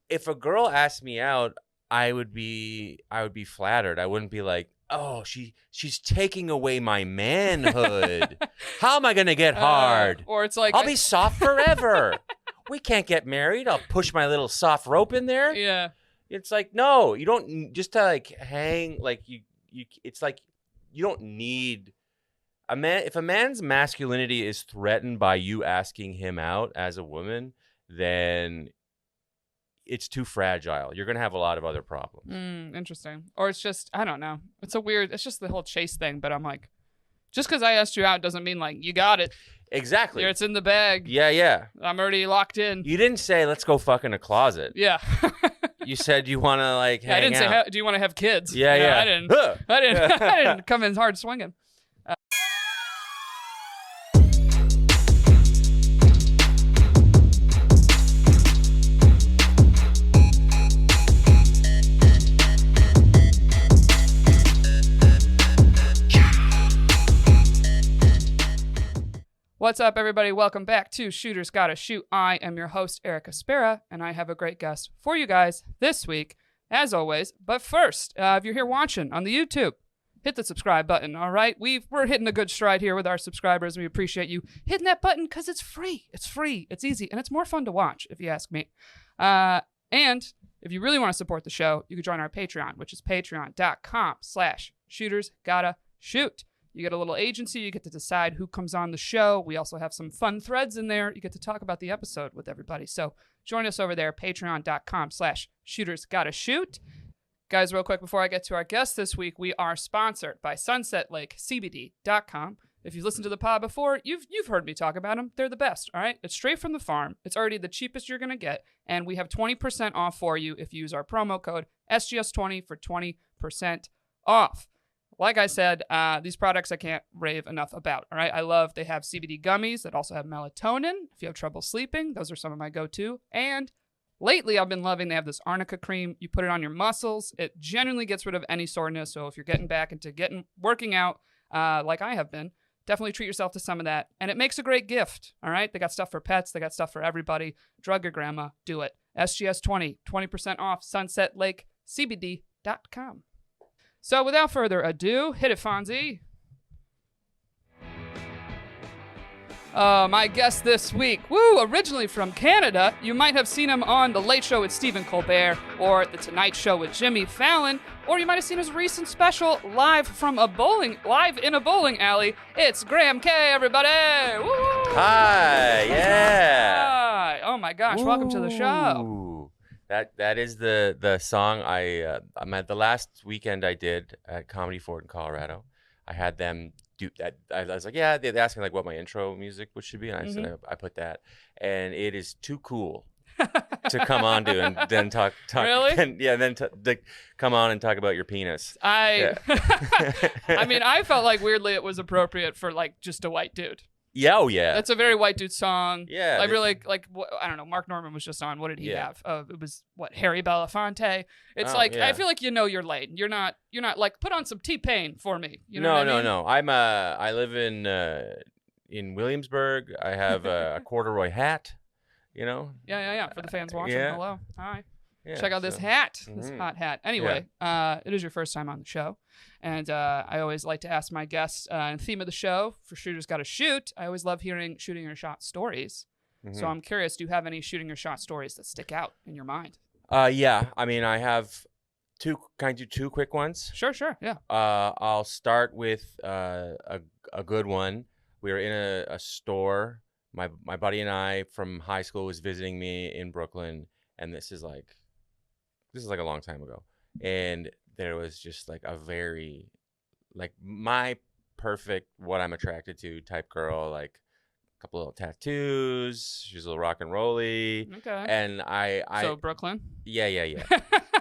if a girl asked me out, I would be flattered. I wouldn't be like, oh, she's taking away my manhood. How am I gonna get hard? Or it's like I'll be soft forever. We can't get married. I'll push my little soft rope in there. Yeah. It's like, no, you don't just to like hang like you. It's like you don't need a man. If a man's masculinity is threatened by you asking him out as a woman, then it's too fragile. You're gonna have a lot of other problems. Interesting. Or it's just, I don't know. It's just the whole chase thing. But I'm like, just because I asked you out doesn't mean like you got it. Exactly. Here, it's in the bag. Yeah. I'm already locked in. You didn't say let's go fuck in a closet. Yeah. You said you want to like hang I didn't out. say do you want to have kids? Yeah. I didn't come in hard swinging. What's up, everybody? Welcome back to Shooters Gotta Shoot. I am your host, Erica Spera, and I have a great guest for you guys this week, as always. But first, if you're here watching on the YouTube, hit the subscribe button, all right? We're hitting a good stride here with our subscribers. We appreciate you hitting that button because it's free. It's free, it's easy, and it's more fun to watch, if you ask me. And if you really want to support the show, you can join our Patreon, which is patreon.com/shootersgottashoot. You get a little agency. You get to decide who comes on the show. We also have some fun threads in there. You get to talk about the episode with everybody. So join us over there, patreon.com/shootersgottashoot. Guys, real quick, before I get to our guest this week, we are sponsored by SunsetLakeCBD.com. If you've listened to the pod before, you've heard me talk about them. They're the best, all right? It's straight from the farm. It's already the cheapest you're going to get. And we have 20% off for you if you use our promo code SGS20 for 20% off. Like I said, these products I can't rave enough about, all right? They have CBD gummies that also have melatonin. If you have trouble sleeping, those are some of my go-to. And lately, I've been loving, they have this arnica cream. You put it on your muscles. It genuinely gets rid of any soreness. So if you're getting back into working out like I have been, definitely treat yourself to some of that. And it makes a great gift, all right? They got stuff for pets. They got stuff for everybody. Drug your grandma. Do it. SGS20, 20% off, SunsetLakeCBD.com. So without further ado, hit it, Fonzie. My guest this week, originally from Canada. You might have seen him on The Late Show with Stephen Colbert or The Tonight Show with Jimmy Fallon, or you might have seen his recent special live in a bowling alley. It's Graham K, everybody. Woo! Hi, yeah. Hi. Oh my gosh, welcome to the show. That is the song I'm at the last weekend I did at Comedy Fort in Colorado. I had them do that. I was like, yeah, they asked me like what my intro music should be, and I said I put that, and it is too cool to come on to and then talk. Really? Then come on and talk about your penis. I mean, I felt like weirdly it was appropriate for like just a white dude. Yeah, oh yeah. That's a very white dude song. Yeah. I really like I don't know. Mark Norman was just on. What did he have? It was Harry Belafonte. It's I feel like you're late. You're not like put on some T-Pain for me. You know what I mean? No. I live in Williamsburg. I have a corduroy hat. You know. Yeah. For the fans watching, hello, hi. Yeah, check out this hat, this hot hat. Anyway, it is your first time on the show, and I always like to ask my guests, theme of the show for Shooters Gotta Shoot, I always love hearing shooting your shot stories. So I'm curious, do you have any shooting your shot stories that stick out in your mind? Yeah. I mean, I have two. Can I do two quick ones? Sure. Yeah. I'll start with a good one. We were in a store. My buddy and I from high school was visiting me in Brooklyn, and this is like a long time ago, and there was just like a very like my perfect what I'm attracted to type girl, like a couple little tattoos, she's a little rock and rolly. Okay. And I so Brooklyn. Yeah.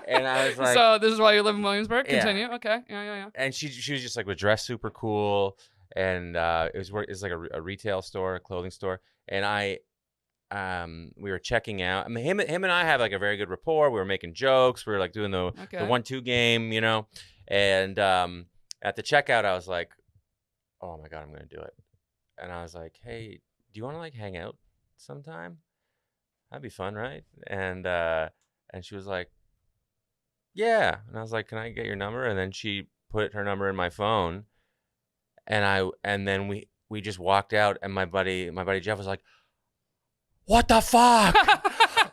And I was like, so this is why you live in Williamsburg. Continue. Okay. Yeah. And she was just like was dressed super cool, and it was like a retail store, a clothing store, and we were checking out. I mean, him and I have like a very good rapport. We were making jokes. We were like doing the 1-2 game, you know. And at the checkout, I was like, "Oh my god, I'm gonna do it." And I was like, "Hey, do you want to like hang out sometime?" that'd be fun, right? And she was like, yeah. And I was like, can I get your number? And then she put her number in my phone, and then we just walked out, and my buddy Jeff was like, what the fuck?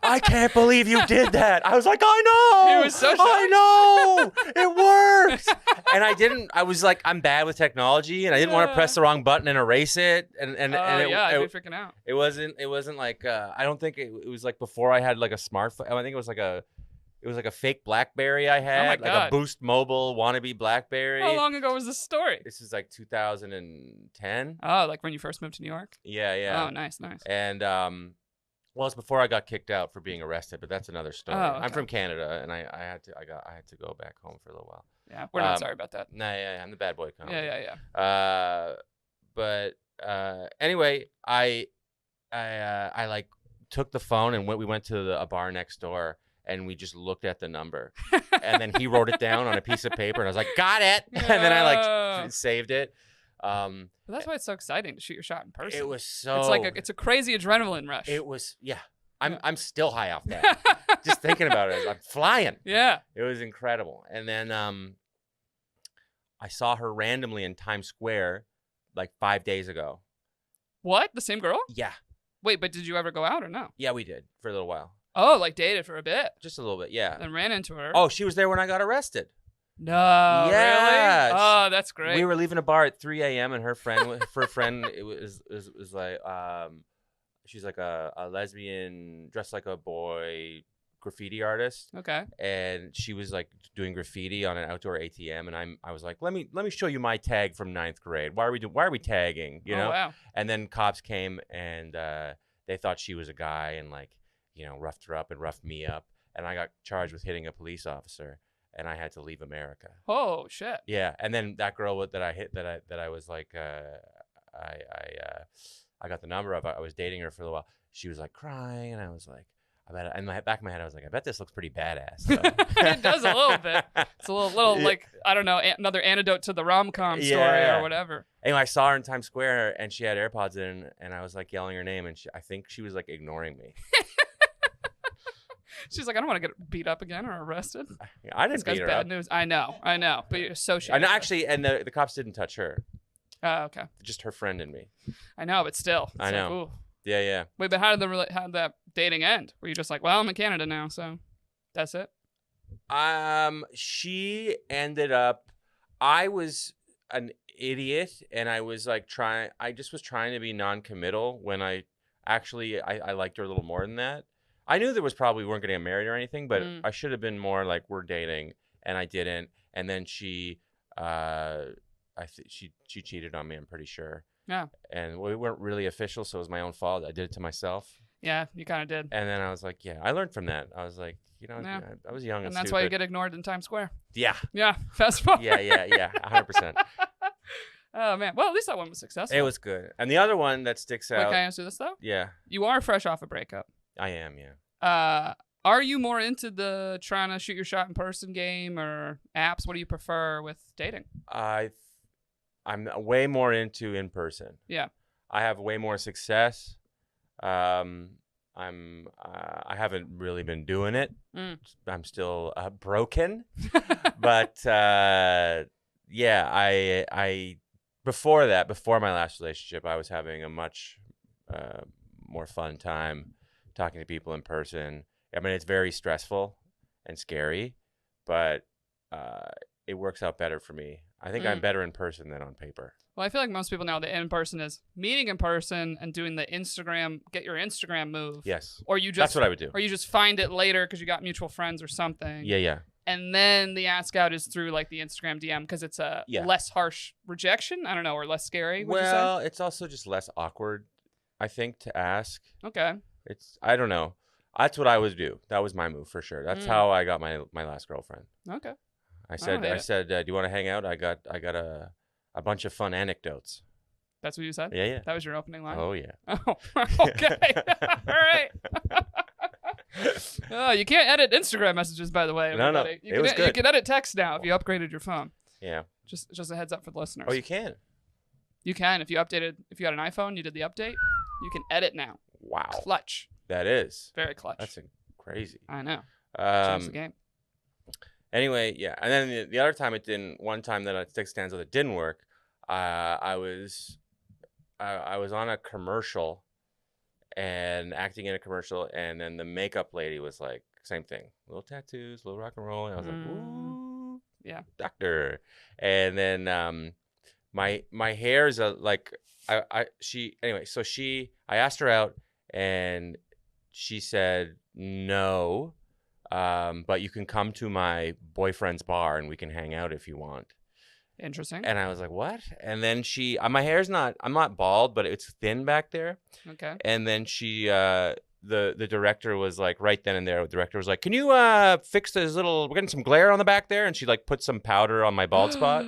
I can't believe you did that. I was like, I know. He was so shocked. I know. It worked. And I was like, I'm bad with technology, and I didn't want to press the wrong button and erase it. And I'd be freaking out. It wasn't like I don't think it was like before I had like a smartphone. I think it was like a fake BlackBerry I had, like God. a Boost Mobile wannabe BlackBerry. How long ago was this story? This is like 2010. Oh, like when you first moved to New York? Yeah, yeah. Oh, nice. And well, it's before I got kicked out for being arrested, but that's another story. Oh, okay. I'm from Canada, and I had to go back home for a little while. Yeah, we're not sorry about that. Nah, yeah, I'm the bad boy comedy. Yeah. But anyway, I like took the phone and we went to a bar next door, and we just looked at the number, and then he wrote it down on a piece of paper, and I was like, got it, and then I like saved it. But that's why it's so exciting to shoot your shot in person. It was so. It's like it's a crazy adrenaline rush. It was, yeah. I'm still high off that. Just thinking about it, I'm flying. Yeah. It was incredible. And then I saw her randomly in Times Square like 5 days ago. What? The same girl? Yeah. Wait, but did you ever go out or no? Yeah, we did for a little while. Oh, like dated for a bit. Just a little bit, yeah. Then ran into her. Oh, she was there when I got arrested. No, Yeah. really? Oh, that's great. We were leaving a bar at 3 a.m. and her friend, it was like, she's like a lesbian dressed like a boy graffiti artist. Okay. And she was like doing graffiti on an outdoor ATM, and I was like, let me show you my tag from 9th grade. Why are we tagging? You know? Wow. And then cops came, and they thought she was a guy, and like, you know, roughed her up and roughed me up, and I got charged with hitting a police officer, and I had to leave America. Oh shit. Yeah, and then that girl that I hit, that I was like, I got the number of. I was dating her for a little while. She was like crying, and I was like, I bet. In my back of my head, I was like, I bet this looks pretty badass. It does a little bit. It's a little like, I don't know, another antidote to the rom-com story or whatever. Anyway, I saw her in Times Square, and she had AirPods in, and I was like yelling her name, and I think she was like ignoring me. She's like, I don't want to get beat up again or arrested. I didn't beat her bad up. News. I know, but you're so shady. I know, actually, and the cops didn't touch her. Oh, okay. Just her friend and me. I know, but still. I know. Like, ooh. Yeah. Wait, but how did that dating end? Were you just like, well, I'm in Canada now, so that's it? She ended up. I was an idiot, and I was like I just was trying to be non-committal when I liked her a little more than that. I knew there was probably we weren't going to get married or anything, but I should have been more like we're dating, and I didn't. And then she cheated on me. I'm pretty sure. Yeah. And we weren't really official, so it was my own fault. I did it to myself. Yeah, you kind of did. And then I was like, yeah, I learned from that. I was like, you know, Yeah. I was young and that's stupid. why you get ignored in Times Square. Yeah. Yeah, fast forward. Yeah, 100%. Oh, man. Well, at least that one was successful. It was good. And the other one that sticks Wait, out. can I answer this, though? Yeah, You are fresh off a breakup. I am, yeah. Are you more into the trying to shoot your shot in person game or apps? What do you prefer with dating? I'm way more into in person. Yeah. I have way more success. I haven't really been doing it. I'm still broken. But yeah, I before my last relationship, I was having a much more fun time talking to people in person. I mean, it's very stressful and scary, but it works out better for me. I think I'm better in person than on paper. Well, I feel like most people know that in person is meeting in person and doing the get your Instagram move. Yes. Or you just that's what I would do. Or you just find it later because you got mutual friends or something. Yeah. And then the ask out is through like the Instagram DM because it's a less harsh rejection. I don't know, or less scary. Well, it's also just less awkward, I think, to ask. Okay. I don't know. That's what I would do. That was my move for sure. That's how I got my last girlfriend. Okay. I said, do you want to hang out? I got a bunch of fun anecdotes. That's what you said? Yeah. That was your opening line? Oh, yeah. Oh, okay. All right. Oh, you can't edit Instagram messages, by the way. No. It was good. You can edit text now if you upgraded your phone. Yeah. Just a heads up for the listeners. Oh, you can? You can. If you had an iPhone, you did the update, you can edit now. Wow. Clutch. That is. Very clutch. That's crazy. I know. Change the game. Anyway, yeah. And then the other time it didn't. One time that a stick stanza that didn't work. I was on a commercial and acting in a commercial, and then the makeup lady was like, same thing, little tattoos, little rock and roll, and I was like, ooh, yeah, doctor. And then my hair is like I asked her out, and she said no, but you can come to my boyfriend's bar and we can hang out if you want. Interesting. And I was like, what? And then my hair's I'm not bald, but it's thin back there. Okay. And then the director was like, right then and there, the director was like, can you fix this we're getting some glare on the back there? And she like put some powder on my bald spot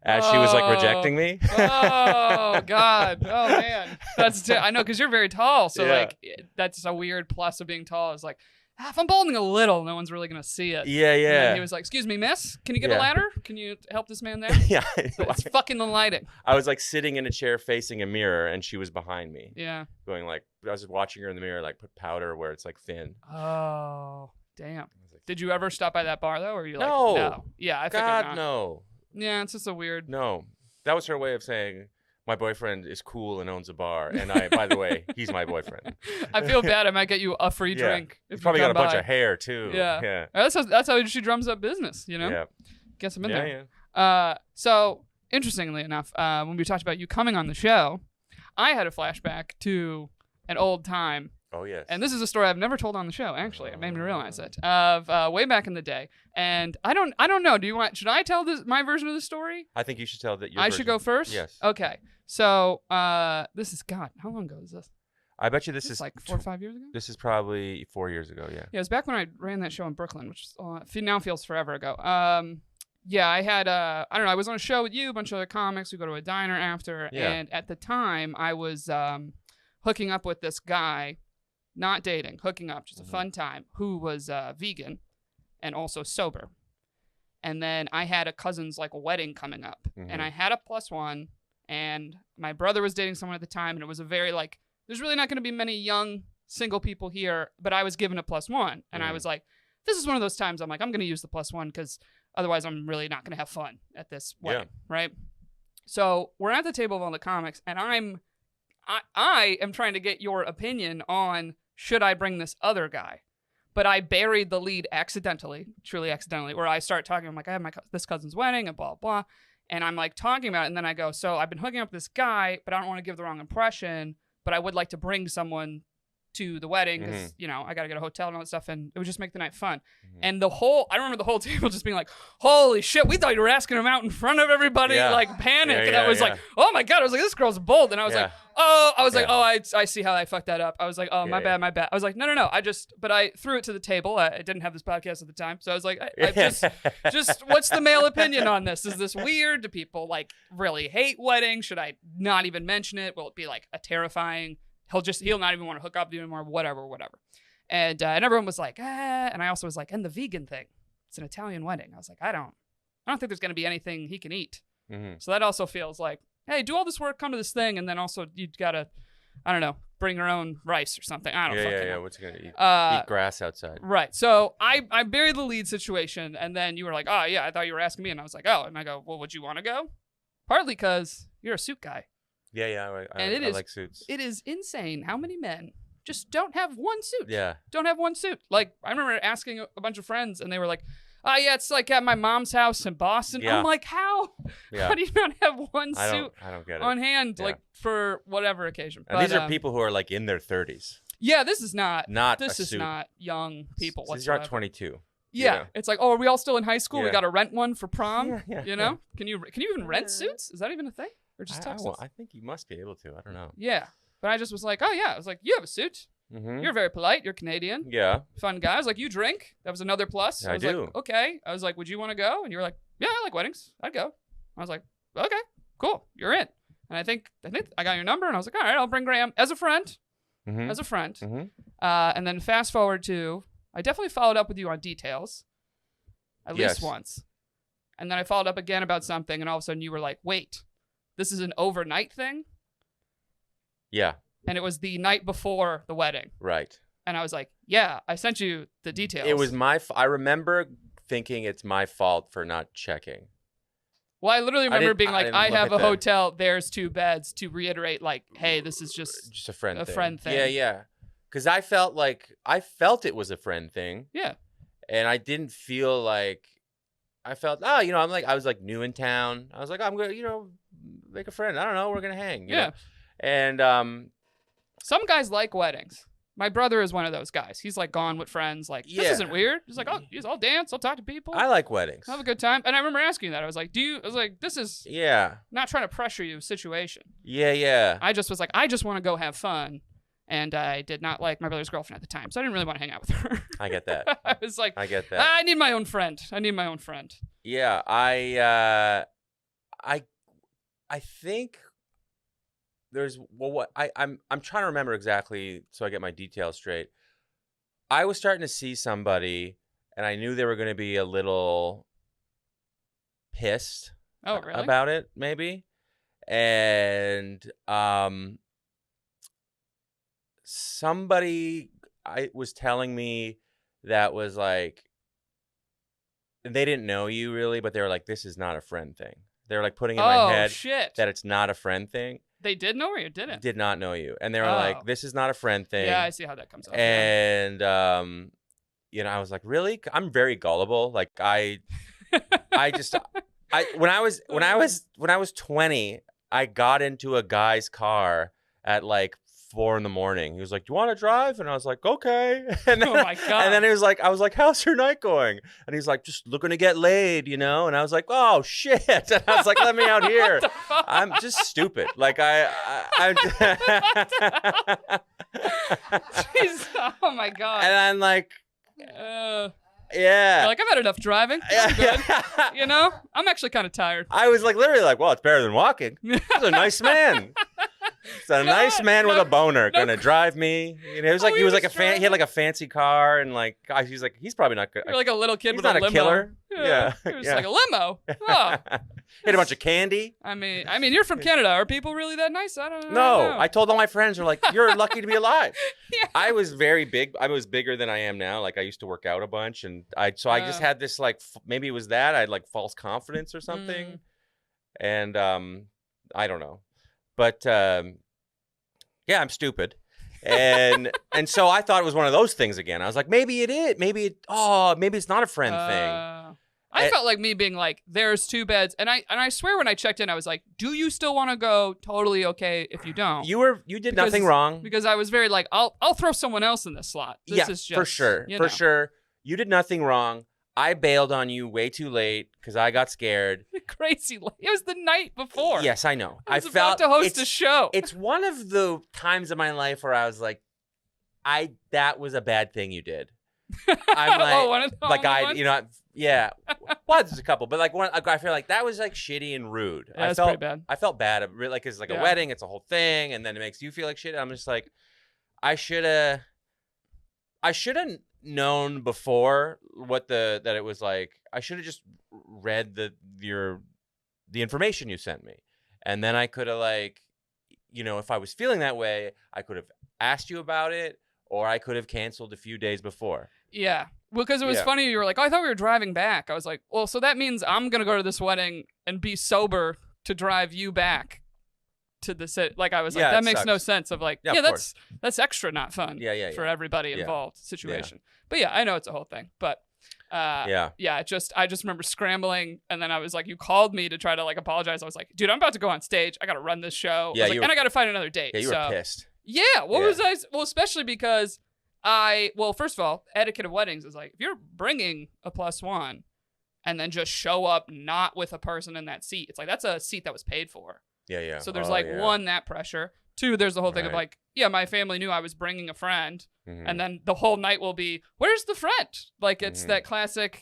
as she was like rejecting me. Oh God. Oh man. I know, because you're very tall. So Yeah. like that's a weird plus of being tall, is like, if I'm balding a little, no one's really going to see it. Yeah, And yeah. then he was like, excuse me, miss, can you get a Yeah. ladder? Can you help this man there? Yeah. It's fucking the lighting. I was like sitting in a chair facing a mirror, and she was behind me. Yeah. Going like, I was just watching her in the mirror, like put powder where it's like thin. Oh, damn. I was like, Did you ever stop by that bar though? Or are you like, No. no? Yeah, I figured God, not. no. Yeah, it's just a weird. No. That was her way of saying, my boyfriend is cool and owns a bar. And by the way, he's my boyfriend. I feel bad. I might get you a free Yeah. drink. He's If probably you got a come bunch by. of hair too. Yeah. Yeah. That's how she drums up business, you know? Yeah. Gets them in Yeah, there. yeah. So, interestingly enough, when we talked about you coming on the show, I had a flashback to an old time. Oh, yes. And this is a story I've never told on the show, actually. It made me realize it. Of way back in the day. And I don't know. Should I tell my version of the story? I think you should tell that your I version. should go first? Yes. Okay. So, this is, God, how long ago is this? I bet you this is like 4 or 5 years ago? This is probably 4 years ago, yeah. Yeah, it was back when I ran that show in Brooklyn, which now feels forever ago. Yeah, I had, I don't know, I was on a show with you, a bunch of other comics. We go to a diner after. Yeah. And at the time, I was hooking up with this guy, not dating, hooking up, just a fun time, who was vegan and also sober. And then I had a cousin's like wedding coming up. And I had a +1. And my brother was dating someone at the time. And it was a very like, there's really not going to be many young single people here. But I was given a +1. And I was like, this is one of those times I'm like, I'm going to use the +1 because otherwise I'm really not going to have fun at this wedding. Right. So we're at the table of all the comics. And I am trying to get your opinion on, should I bring this other guy? But I buried the lead accidentally, truly accidentally, where I start talking. I'm like, I have this cousin's wedding and blah, blah. And I'm like talking about it. And then I go, so I've been hooking up with this guy, but I don't want to give the wrong impression. But I would like to bring someone to the wedding because, you know, I got to get a hotel and all that stuff. And it would just make the night fun. And I remember the whole table just being like, holy shit, we thought you were asking him out in front of everybody, like panic. And I was like, oh my God. I was like, this girl's bold. And I was like, I see how I fucked that up. I was like, oh, my bad. I was like, no. But I threw it to the table. I didn't have this podcast at the time. So I was like, just what's the male opinion on this? Is this weird? Do people like really hate weddings? Should I not even mention it? Will it be like a terrifying, he'll not even want to hook up with you anymore, whatever. And everyone was like, and I also was like, and the vegan thing, it's an Italian wedding. I was like, I don't think there's going to be anything he can eat. So that also feels like, hey, do all this work, come to this thing, and then also you gotta, I don't know, bring your own rice or something. I don't fucking know. What's he gonna eat? Eat grass outside. Right. So I buried the lead situation, and then you were like, oh yeah, I thought you were asking me, and I was like, oh, and I go, well, would you want to go? Partly because you're a suit guy. Yeah. I like suits. It is insane how many men just don't have one suit. Yeah. Don't have one suit. Like, I remember asking a bunch of friends, and they were like, yeah, it's like at my mom's house in Boston. Yeah. I'm like, how? Yeah. How do you not have one suit I don't get it. on hand, like, for whatever occasion? And these are people who are, like, in their 30s. Yeah, this is not suit. not young people whatsoever. These are 22. Yeah. You know? It's like, oh, are we all still in high school? Yeah. We got to rent one for prom? Yeah. You know? Can you even rent suits? Is that even a thing? Or just tuxes? I think you must be able to. I don't know. Yeah. But I just was like, oh, yeah. I was like, you have a suit. You're very polite. You're Canadian. Yeah. Fun guy. I was like, you drink. That was another plus. I was do. Like, okay. I was like, would you want to go? And you were like, yeah, I like weddings. I'd go. I was like, okay, cool. You're in. And I think I got your number. And I was like, all right, I'll bring Graham as a friend. As a friend. And then fast forward to, I definitely followed up with you on details. At least once. And then I followed up again about something. And all of a sudden you were like, wait, this is an overnight thing? Yeah. And it was the night before the wedding. Right. And I was like, yeah, I sent you the details. It was I remember thinking it's my fault for not checking. Well, I literally remember being like, I have a the hotel, there's 2 beds, to reiterate, like, hey, this is just a friend thing. Yeah, yeah. Because I felt it was a friend thing. Yeah. And I didn't feel like, I felt, I was like new in town. I was like, I'm going to, make a friend. I don't know. We're going to hang. You know? And some guys like weddings. My brother is one of those guys. He's like gone with friends. Like, this isn't weird. He's like, I'll dance. I'll talk to people. I like weddings. Have a good time. And I remember asking you that. I was like, this is not trying to pressure you situation. Yeah. I just was like, I just want to go have fun. And I did not like my brother's girlfriend at the time. So I didn't really want to hang out with her. I get that. I was like, I get that. I need my own friend. Yeah. I think there's I'm trying to remember exactly so I get my details straight. I was starting to see somebody and I knew they were going to be a little pissed about it, maybe. And somebody was telling me that was like, they didn't know you really, but they were like, this is not a friend thing. They were like putting in my head that it's not a friend thing. They did know or you didn't? Did not know you. And they were like, this is not a friend thing. Yeah, I see how that comes out. And, I was like, really? I'm very gullible. Like when I was 20, I got into a guy's car at like 4 a.m. He was like, do you want to drive? And I was like, okay. And then, oh my God. And then I was like, how's your night going? And he's like, just looking to get laid, And I was like, oh shit. And I was like, let me out here. I'm just stupid. Like I'm Jeez. Oh my God. And I'm like, yeah. You're like, I've had enough driving. I'm good. I'm actually kind of tired. I was like, literally like, well, it's better than walking. He's a nice man. It's a nice man with a boner gonna drive me. It was like he was like he had like a fancy car and like he's like he's probably not good. You're like a little kid with a limo. He's not a killer. Yeah. He was like a limo. Oh. He had a bunch of candy. I mean, you're from Canada. Are people really that nice? I don't know. No, I told all my friends, they're like, you're lucky to be alive. Yeah. I was very big. I was bigger than I am now. Like I used to work out a bunch, and I just had this like maybe it was that I had like false confidence or something, and I don't know, but yeah, I'm stupid. And so I thought it was one of those things again. I was like, maybe it is. Maybe it's not a friend thing. I felt like me being like, there's 2 beds. And I swear when I checked in, I was like, do you still want to go? Totally okay if you don't. You did nothing wrong. Because I was very like, I'll throw someone else in this slot. This is just, for sure. For sure. You did nothing wrong. I bailed on you way too late because I got scared. Crazy. It was the night before. Yes, I know. I was about to host a show. It's one of the times of my life where I was like, that was a bad thing you did. I'm like, one of the ones? Yeah. Well, there's a couple, but like I feel like that was like shitty and rude. Yeah, that's pretty bad. I felt bad, like it's like a wedding, it's a whole thing, and then it makes you feel like shit. I'm just like, I should have known before that it was like. I should have just read the information you sent me, and then I could have like, if I was feeling that way, I could have asked you about it, or I could have canceled a few days before. Yeah. Because it was funny. You were like, oh, I thought we were driving back. I was like, well, so that means I'm going to go to this wedding and be sober to drive you back to the city. Like, I was like, that makes no sense of like, that's extra not fun for everybody involved situation. But yeah, I know it's a whole thing. But I just remember scrambling. And then I was like, you called me to try to like apologize. I was like, dude, I'm about to go on stage. I got to run this show. Yeah, and I got to find another date. Yeah, you were pissed. Yeah. What was I? Well, especially because first of all, etiquette of weddings is like, if you're bringing a +1 and then just show up not with a person in that seat, it's like, that's a seat that was paid for. Yeah. So there's one, that pressure. 2, there's the whole thing of like, my family knew I was bringing a friend. And then the whole night will be, where's the friend? Like, it's that classic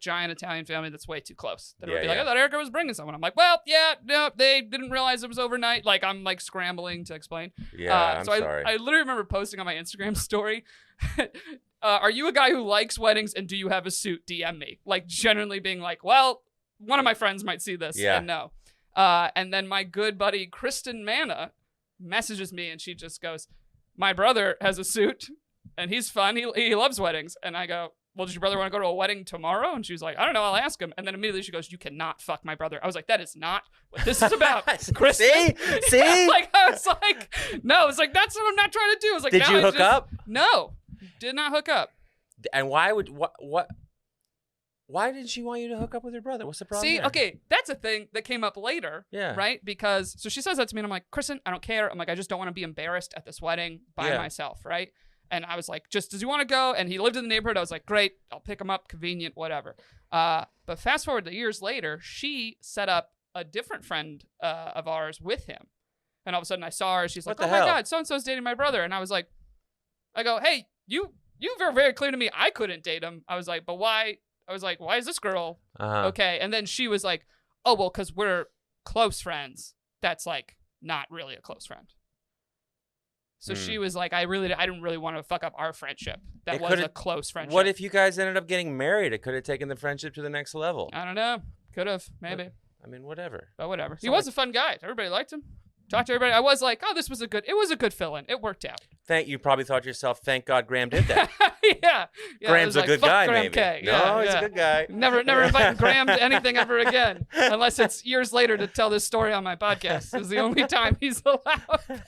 giant Italian family that's way too close. That would be like, I thought Erica was bringing someone. I'm like, well, no, they didn't realize it was overnight. Like, I'm like scrambling to explain. Yeah, I'm sorry. I literally remember posting on my Instagram story, are you a guy who likes weddings and do you have a suit? DM me. Like, genuinely being like, well, one of my friends might see this and no. And then my good buddy, Kristen Manna, messages me and she just goes, my brother has a suit and he's fun. He loves weddings. And I go, well, does your brother want to go to a wedding tomorrow? And she was like, I don't know. I'll ask him. And then immediately she goes, you cannot fuck my brother. I was like, that is not what this is about, Kristen. See? Like, I was like, no. It's like, that's what I'm not trying to do. I was like, Did you hook up? No, did not hook up. And why would what? Why did she want you to hook up with her brother? What's the problem? See, there? okay, that's a thing that came up later. Yeah. Right? Because, so she says that to me, and I'm like, Kristen, I don't care. I'm like, I just don't want to be embarrassed at this wedding by myself, right? And I was like, just, does he want to go? And he lived in the neighborhood. I was like, great, I'll pick him up, convenient, whatever. But fast forward to years later, she set up a different friend of ours with him. And all of a sudden I saw her. She's like, oh my God, so-and-so's dating my brother. And I was like, I go, hey, you were very clear to me I couldn't date him. I was like, but why? I was like, why is this girl okay? And then she was like, oh, well, because we're close friends. That's like not really a close friend. So she was like, I didn't really want to fuck up our friendship. That was a close friendship. What if you guys ended up getting married? It could have taken the friendship to the next level. I don't know. Could have, maybe. I mean, whatever. But whatever. He was a fun guy. Everybody liked him. Talked to everybody. I was like, oh, it was a good fill-in. It worked out. You probably thought to yourself, thank God Graham did that. Yeah. Graham's a good guy, Graham maybe. K. No, he's a good guy. Never invite Graham to anything ever again, unless it's years later to tell this story on my podcast. This is the only time he's allowed.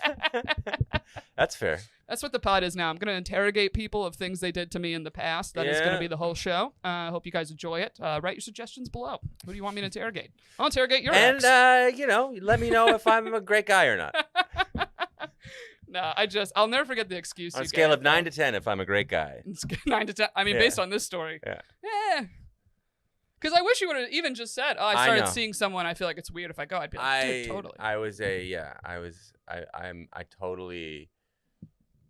That's fair. That's what the pod is now. I'm going to interrogate people of things they did to me in the past. That is going to be the whole show. I hope you guys enjoy it. Write your suggestions below. Who do you want me to interrogate? I'll interrogate your ex. And, let me know if I'm a great guy or not. No, I'll never forget the excuse On you a scale gave. of 9 to 10, if I'm a great guy. 9 to 10. I mean, based on this story. Yeah. Because I wish you would have even just said, oh, I started seeing someone. I feel like it's weird if I go. I'd be like, dude, totally. I totally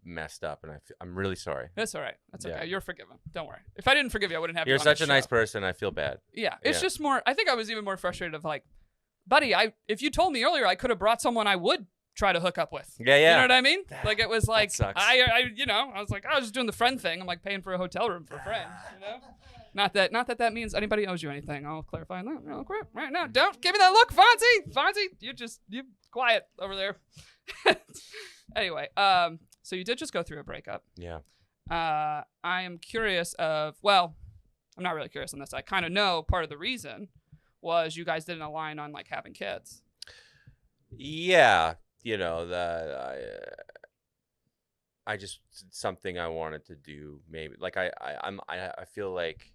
messed up, and I'm really sorry. That's all right. That's okay. You're forgiven. Don't worry. If I didn't forgive you, I wouldn't have you You're on such this a nice show. person. I feel bad. Yeah. It's just more, I think I was even more frustrated of like, buddy, if you told me earlier, I could have brought someone I would try to hook up with. Yeah. You know what I mean? Like it was like, sucks. I was like, I was just doing the friend thing. I'm like paying for a hotel room for friends, you know? Not that means anybody owes you anything. I'll clarify that real quick right now. Don't give me that look, Fonzie. Fonzie, you quiet over there. Anyway, so you did just go through a breakup. Yeah. I am curious I'm not really curious on this. I kind of know part of the reason was you guys didn't align on like having kids. Yeah. I just something I wanted to do. Maybe like I feel like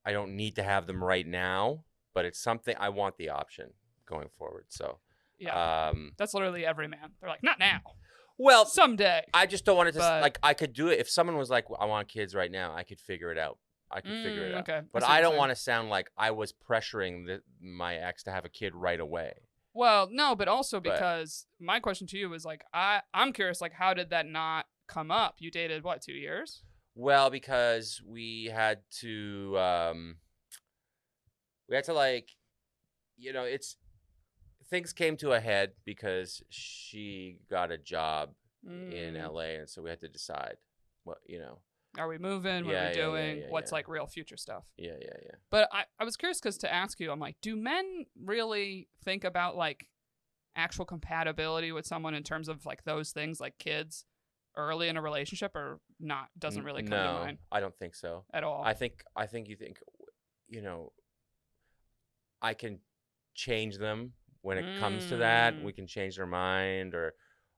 I don't need to have them right now, but it's something I want the option going forward. So yeah, that's literally every man. They're like, not now. Well, someday. I just don't want it to like I could do it if someone was like, I want kids right now. I could figure it out. Okay. But I don't want to sound like I was pressuring my ex to have a kid right away. Well, no, but also because my question to you was like, I'm curious, like, how did that not come up? You dated what, 2 years? Well, because we had to like, things came to a head because she got a job in LA, and so we had to decide what. Are we moving? What are we doing? What's like real future stuff? Yeah. But I was curious because to ask you, I'm like, do men really think about like actual compatibility with someone in terms of like those things like kids early in a relationship or not? Doesn't really come to mind. I don't think so at all. I think you think, I can change them when it comes to that. We can change their mind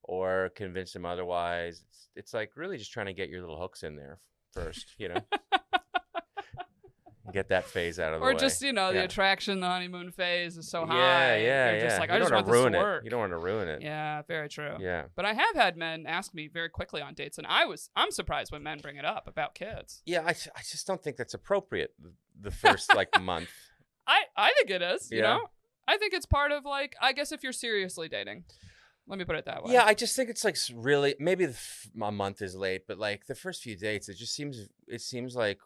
or convince them otherwise. It's like really just trying to get your little hooks in there first, Get that phase out of the way. Or just, the attraction, the honeymoon phase is so high. Yeah. You're just like, I just want this to work. You don't want to ruin it. Yeah, very true. Yeah. But I have had men ask me very quickly on dates, and I'm surprised when men bring it up about kids. Yeah, I just don't think that's appropriate the first like month. I think it is, you know? I think it's part of like, I guess if you're seriously dating. Let me put it that way. Yeah, I just think it's like really maybe a month is late, but like the first few dates, it seems like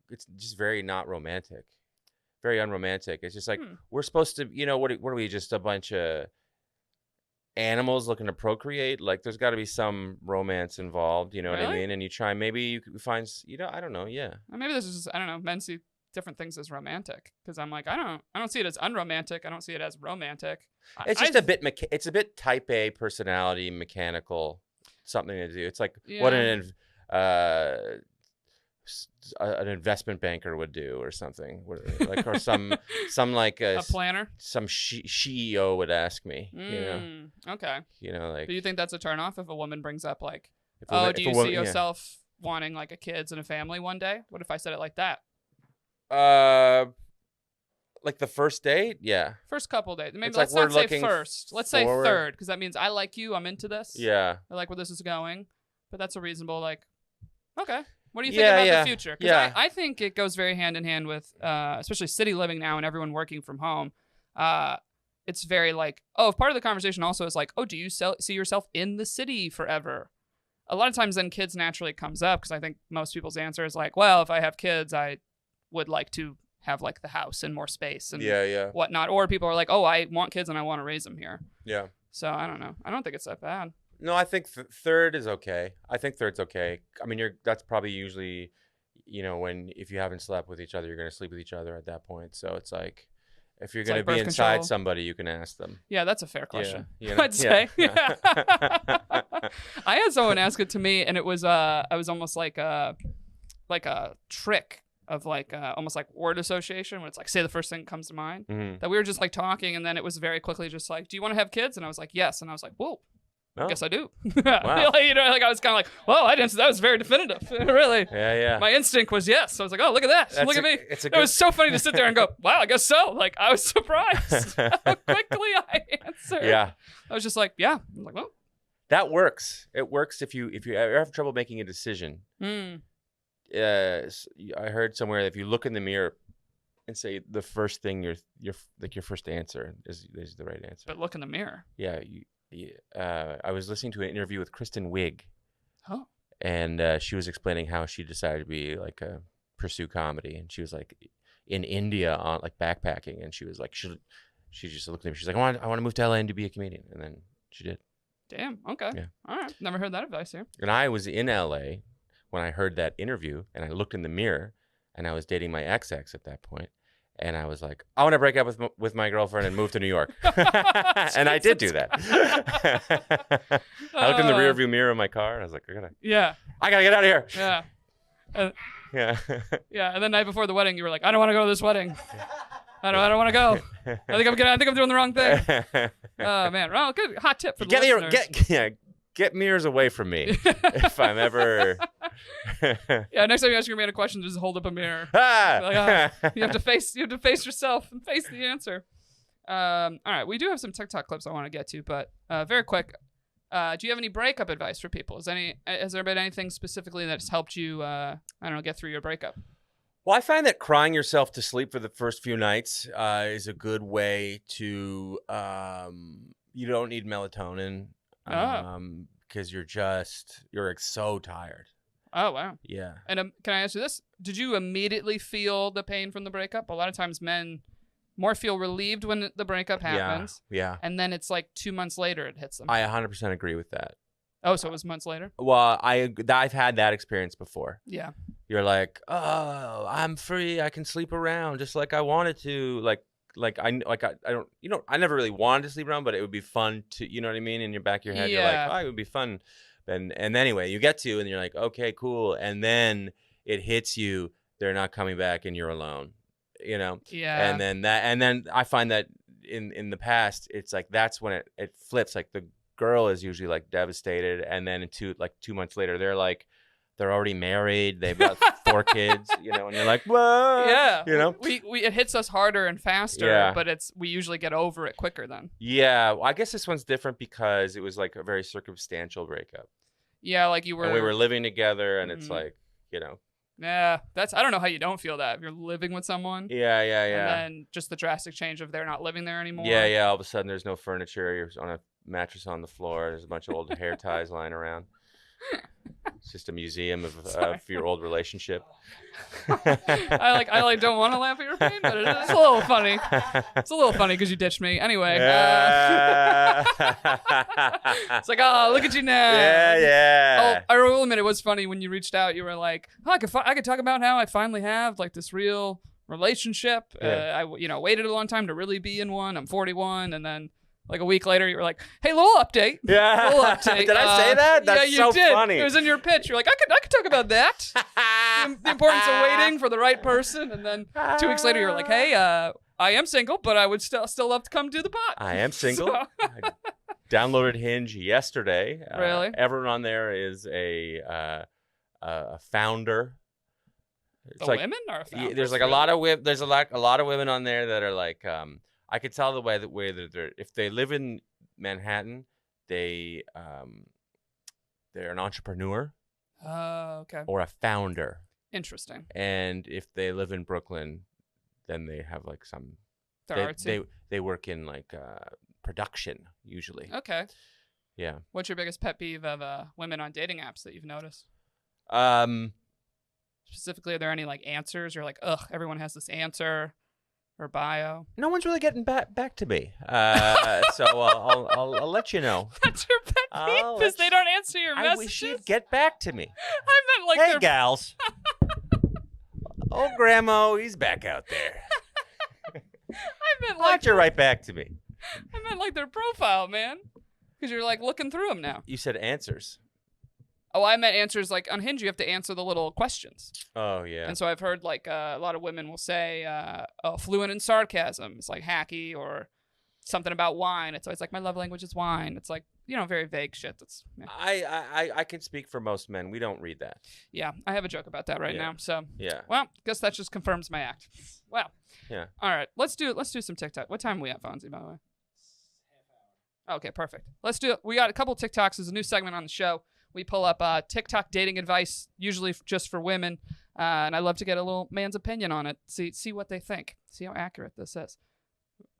it's just very not romantic, very unromantic. It's just like we're supposed to, what are we, just a bunch of animals looking to procreate? Like there's got to be some romance involved, you know what I mean? And you try, maybe you find, I don't know, yeah. Or maybe this is just, I don't know, men see different things as romantic because I'm like, I don't see it as unromantic. I don't see it as romantic. It's just a bit it's a bit type A personality, mechanical something to do. It's like what an investment banker would do or something, like, or some like a planner, some CEO would ask me. Okay. Like. Do you think that's a turnoff if a woman brings up like, do you see yourself wanting like a kids and a family one day? What if I said it like that? Like the first date, yeah. First couple days, maybe. It's Let's like not say first. Let's say third, because that means I like you. I'm into this. Yeah. I like where this is going, but that's a reasonable like. Okay. What do you think about the future? Because I think it goes very hand in hand with, especially city living now and everyone working from home. It's very like, if part of the conversation also is like, do you see yourself in the city forever? A lot of times then kids naturally comes up, because I think most people's answer is like, well, if I have kids, I would like to have like the house and more space and whatnot. Or people are like, I want kids and I want to raise them here. Yeah. So I don't know. I don't think it's that bad. No, I think third is okay. I think third's okay. I mean, that's probably usually, if you haven't slept with each other, you're going to sleep with each other at that point. So it's like, if you're going to be inside somebody, you can ask them. Yeah, that's a fair question. Yeah, I'd say. Yeah. I had someone ask it to me, and it was almost like a trick of like almost like word association, when it's like, say the first thing that comes to mind. Mm-hmm. That we were just like talking, and then it was very quickly just like, do you want to have kids? And I was like, yes. And I was like, whoa. I guess I do. Wow. Like I was kind of like, well, I didn't. That was very definitive. Really. Yeah. My instinct was yes. So I was like, look at that. Look at me. It was so funny to sit there and go, wow, I guess so. Like, I was surprised how quickly I answered. Yeah. I was just like, yeah. I'm like, well. That works. It works if you ever have trouble making a decision. I heard somewhere that if you look in the mirror and say the first thing your first answer is the right answer. But look in the mirror. Yeah. I was listening to an interview with Kristen Wiig. Oh. And she was explaining how she decided to pursue comedy, and she was like in India on like backpacking, and she was like she just looked at me. She's like, I want to move to LA and to be a comedian, and then she did. Damn. Okay. Yeah. All right. Never heard that advice here. And I was in LA when I heard that interview, and I looked in the mirror, and I was dating my ex at that point. And I was like, I want to break up with my girlfriend and move to New York. And I did do that. I looked in the rearview mirror of my car, and I was like, I gotta get out of here. Yeah. Yeah. Yeah. And the night before the wedding, you were like, I don't want to go to this wedding. I don't want to go. I think I'm doing the wrong thing. Oh man. Well, good hot tip for the listeners. Get mirrors away from me if I'm ever. Yeah, next time you ask your man a question, just hold up a mirror. You have to face yourself and face the answer. All right, we do have some TikTok clips I want to get to, but very quick. Do you have any breakup advice for people? Has there been anything specifically that's helped you? Get through your breakup? Well, I find that crying yourself to sleep for the first few nights is a good way to. You don't need melatonin. Because you're so tired. Oh, wow. Yeah. And can I ask you this? Did you immediately feel the pain from the breakup? A lot of times men more feel relieved when the breakup happens. Yeah. And then it's like 2 months later it hits them. I 100% agree with that. Oh, so it was months later? Well, I've had that experience before. Yeah. You're like, oh, I'm free. I can sleep around just like I wanted to. I never really wanted to sleep around, but it would be fun to, you know what I mean? In your back of your head, You're like, it would be fun. And anyway, you get to, and you're like, okay, cool. And then it hits you, they're not coming back and you're alone, Yeah. And then I find that in the past, it's like, that's when it flips. Like the girl is usually like devastated. And then 2 months later, they're already married. They've got 4 kids, and you're like, whoa. Yeah. It hits us harder and faster, but we usually get over it quicker then. Yeah. Well, I guess this one's different because it was like a very circumstantial breakup. Yeah. Like you were. And we were living together, and it's like, Yeah. I don't know how you don't feel that if you're living with someone. Yeah. And then just the drastic change of they're not living there anymore. Yeah. All of a sudden there's no furniture. You're on a mattress on the floor. There's a bunch of old hair ties lying around. It's just a museum of your old relationship. I don't want to laugh at your pain, but it's a little funny. It's a little funny because you ditched me. Anyway. It's like, oh, look at you now. Yeah. Oh, I will admit it was funny when you reached out. You were like, I could talk about how I finally have like this real relationship. I waited a long time to really be in one. I'm 41, and then Like a week later, you were like, "Hey, little update." Yeah. Little update. Did I say that? That's yeah, you so did. funny. It was in your pitch. You're like, I could talk about that. The importance of waiting for the right person. And then 2 weeks later, you're like, "Hey, I am single, but I would still love to come do the pod." I am single. So- I downloaded Hinge yesterday. Really? Everyone on there is a founder. It's The women are there's like a lot of there's a lot of women on there that are like I could tell the way that they're, if they live in Manhattan, they're an entrepreneur Okay. or a founder. Interesting. And if they live in Brooklyn, then they have like They're artsy. they work in like production usually. Okay. Yeah. What's your biggest pet peeve of women on dating apps that you've noticed? Specifically, are there any like answers? You're like, ugh, everyone has this answer or bio. No one's really getting back to me. So I'll let you know. That's your pet peeve Oh, because they don't answer your I messages. wish you'd get back to me. I meant like Hey, their gals. Oh, Grandma, he's back out there. I meant Why like don't you write back to me? I meant like their profile, man. Because you're like looking through them now. You said answers. Oh, I meant answers like on Hinge. You have to answer the little questions. Oh, yeah. And so I've heard like a lot of women will say, fluent in sarcasm. It's like hacky or something about wine. It's always like, my love language is wine. It's like, very vague shit. That's yeah. I can speak for most men. We don't read that. Yeah, I have a joke about that right Yeah. now. So, Yeah. well, guess that just confirms my act. Well, Yeah. all right, let's do some TikTok. What time are we at, Fonzie, by the way? Okay, perfect. Let's do it. We got a couple TikToks. There's a new segment on the show. We pull up TikTok dating advice, usually just for women, and I love to get a little man's opinion on it. See what they think. See how accurate this is.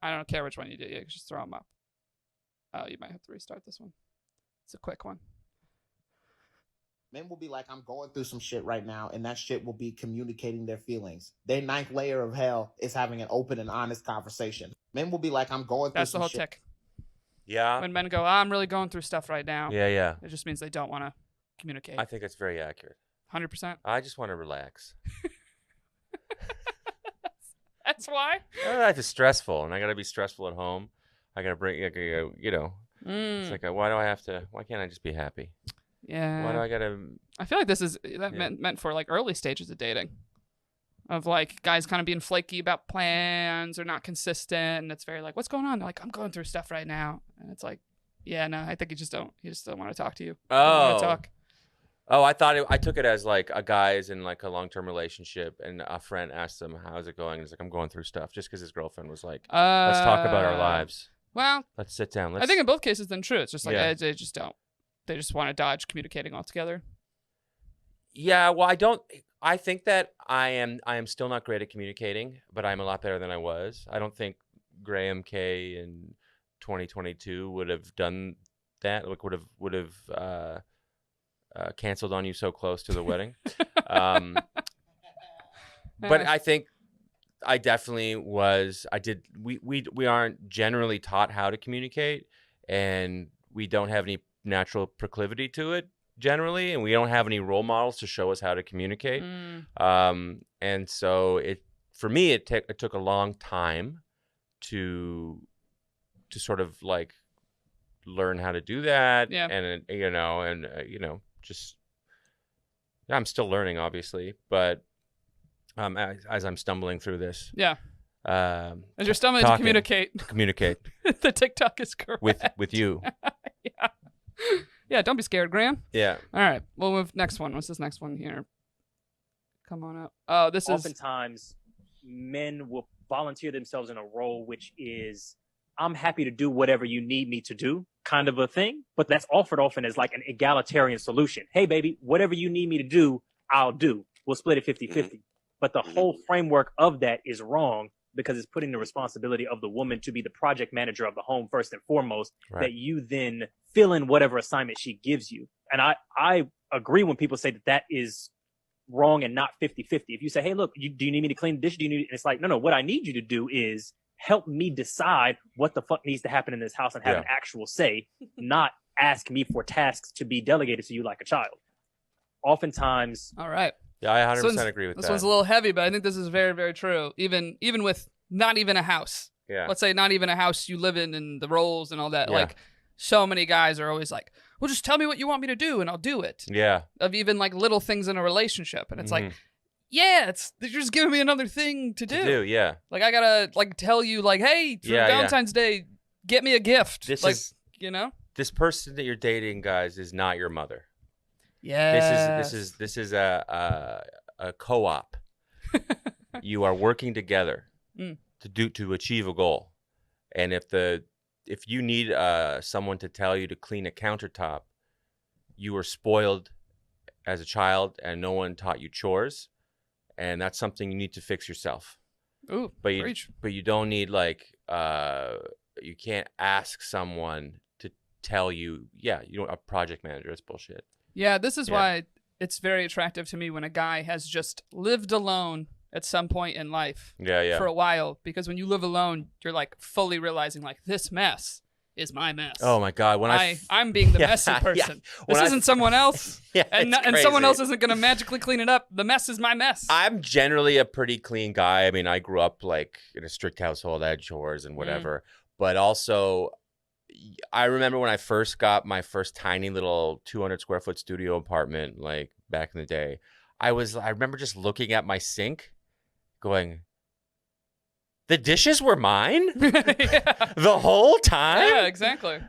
I don't care which one you do. You can just throw them up. Oh, you might have to restart this one. It's a quick one. Men will be like, I'm going through some shit right now, and that shit will be communicating their feelings. Their ninth layer of hell is having an open and honest conversation. Men will be like, I'm going through That's the some whole shit. tick. Yeah. When men go, I'm really going through stuff right now. Yeah. It just means they don't want to communicate. I think it's very accurate. 100%. I just want to relax. That's why. Life is stressful, and I got to be stressful at home. I got to bring, it's like, why can't I just be happy? Yeah. Why do I got to? I feel like this is meant for like early stages of dating, of like guys kind of being flaky about plans or not consistent, and it's very like, what's going on? They're like, I'm going through stuff right now, and it's like, yeah, no, I think you just don't want to talk to you. Don't want to talk. Oh, I took it as like a guy's in like a long-term relationship, and a friend asked him, "How's it going?" He's like, "I'm going through stuff," just because his girlfriend was like, "Let's talk about our lives. Well, Let's sit down." I think in both cases, then true. It's just like Yeah. they just don't. They just want to dodge communicating altogether. Yeah, well, I think that I am still not great at communicating, but I'm a lot better than I was. I don't think Graham K in 2022 would have done that. Like would have canceled on you so close to the wedding. But I think I definitely was. We aren't generally taught how to communicate, and we don't have any natural proclivity to it generally, and we don't have any role models to show us how to communicate. And so for me it took a long time to sort of like learn how to do that. Yeah. And just I'm still learning, obviously, but as I'm stumbling through this, Yeah. As you're stumbling to communicate, the TikTok is correct. with you. Yeah. Yeah, don't be scared, Graham. Yeah. All right, we'll move next one. What's this next one here? Come on up. Oh, this is oftentimes men will volunteer themselves in a role which is, I'm happy to do whatever you need me to do, kind of a thing. But that's offered often as like an egalitarian solution. Hey, baby, whatever you need me to do, I'll do. We'll split it 50-50. But the whole framework of that is wrong, because it's putting the responsibility of the woman to be the project manager of the home first and foremost, Right. that you then fill in whatever assignment she gives you. And I agree when people say that is wrong and not 50-50. If you say, hey, look, do you need me to clean the dish? It's like, no, what I need you to do is help me decide what the fuck needs to happen in this house and have an actual say, not ask me for tasks to be delegated to you like a child. Oftentimes, all right. Yeah, I 100% agree with this that. one's a little heavy, but I think this is very, very true. Even with not even a house, Yeah. Let's say not even a house you live in and the roles and all that. Yeah. Like, so many guys are always like, well, just tell me what you want me to do and I'll do it. Yeah. Of even like little things in a relationship. And it's like, Mhm. yeah, you're just giving me another thing to do. Yeah. Like, I gotta like tell you like, hey, for Yeah, yeah. Valentine's Day, get me a gift. This like, is you know? this person that you're dating, guys, is not your mother. Yeah. This is a co-op. You are working together Mm. to achieve a goal. And if you need someone to tell you to clean a countertop, you were spoiled as a child and no one taught you chores, and that's something you need to fix yourself. Ooh, But you preach. but you don't need like you can't ask someone to tell you, yeah, you don't a project manager. That's bullshit. Yeah, this is Yeah. why it's very attractive to me when a guy has just lived alone at some point in life Yeah. for a while. Because when you live alone, you're like fully realizing like this mess is my mess. Oh my god, when I'm being the Yeah, messy yeah. person. When This I- isn't someone else, yeah, and it's someone crazy. else isn't gonna magically clean it up. The mess is my mess. I'm generally a pretty clean guy. I mean, I grew up like in a strict household. I had chores and whatever. But also, I remember when I first got my first tiny little 200 square foot studio apartment, like back in the day. I remember just looking at my sink, going, "The dishes were mine yeah. the whole time." Yeah, exactly.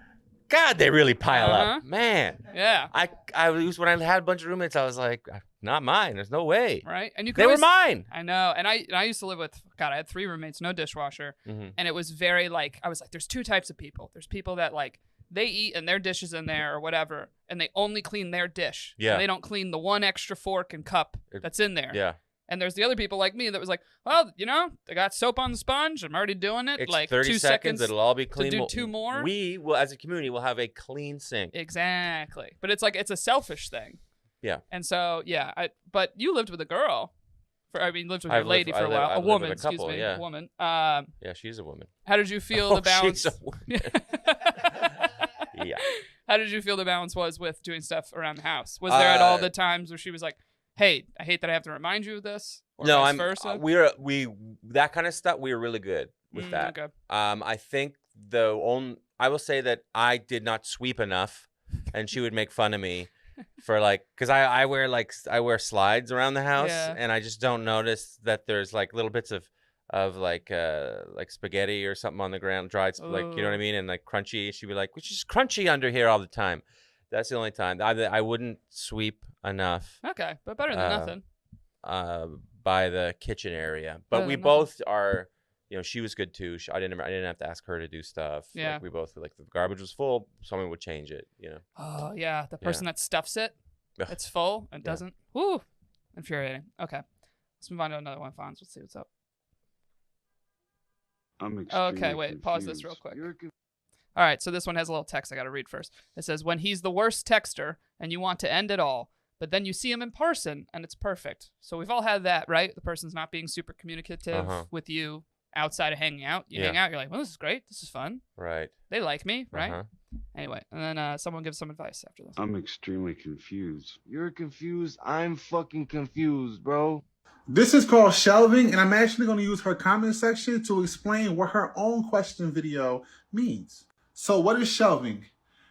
God, they really pile Uh-huh. up, man. Yeah, I was when I had a bunch of roommates. I was like, "Not mine. There's no way. right. And you can They were always, mine." I know. And I used to live with God. I had 3 roommates, no dishwasher. Mhm. And it was very like I was like, there's 2 types of people. There's people that like they eat and their dish is in there or whatever, and they only clean their dish. Yeah. And they don't clean the one extra fork and cup that's in there. Yeah. And there's the other people like me that was like, well, you know, they got soap on the sponge. I'm already doing it. It's like 30 2 seconds. It'll all be to clean. do 2 more. We will, as a community, will have a clean sink. Exactly. But it's like it's a selfish thing. Yeah. And so yeah, but you lived with a girl. Lived with I've a lady lived- for a I live- while. I've A lived woman, with a couple, excuse me. yeah. A woman. Yeah, she's a woman. How did you feel Oh, the balance? she's a woman. Yeah. How did you feel the balance was with doing stuff around the house? Was there at all the times where she was like, "Hey, I hate that I have to remind you of this," or No, vice I'm. versa? We that kind of stuff. We were really good with that. Okay. I think I will say that I did not sweep enough, and she would make fun of me for like because I wear slides around the house, Yeah. and I just don't notice that there's like little bits of like spaghetti or something on the ground, dried like you know what I Ooh. mean, and like crunchy. She'd be like, "Which is crunchy under here all the time." That's the only time I wouldn't sweep enough Okay, but better than nothing. by the kitchen area. But Better we than nothing. both are, you know, she was good too. I didn't have to ask her to do stuff. Yeah. Like we both were like, if the garbage was full, someone would change it, you know. Oh yeah, the person that stuffs it, Ugh. it's full and Yeah. doesn't. Woo, infuriating. Okay, let's move on to another one, Fonz. Let's see what's up. I'm Okay, wait, pause this real quick. All right, so this one has a little text I got to read first. It says, when he's the worst texter and you want to end it all, but then you see him in person and it's perfect. So we've all had that, right? The person's not being super communicative with you outside of hanging out. You hang out, you're like, well, this is great. This is fun. Right. They like me, right? Uh-huh. Anyway, and then someone gives some advice after this. I'm extremely confused. You're confused. I'm fucking confused, bro. This is called shelving, and I'm actually going to use her comment section to explain what her own question video means. So what is shelving?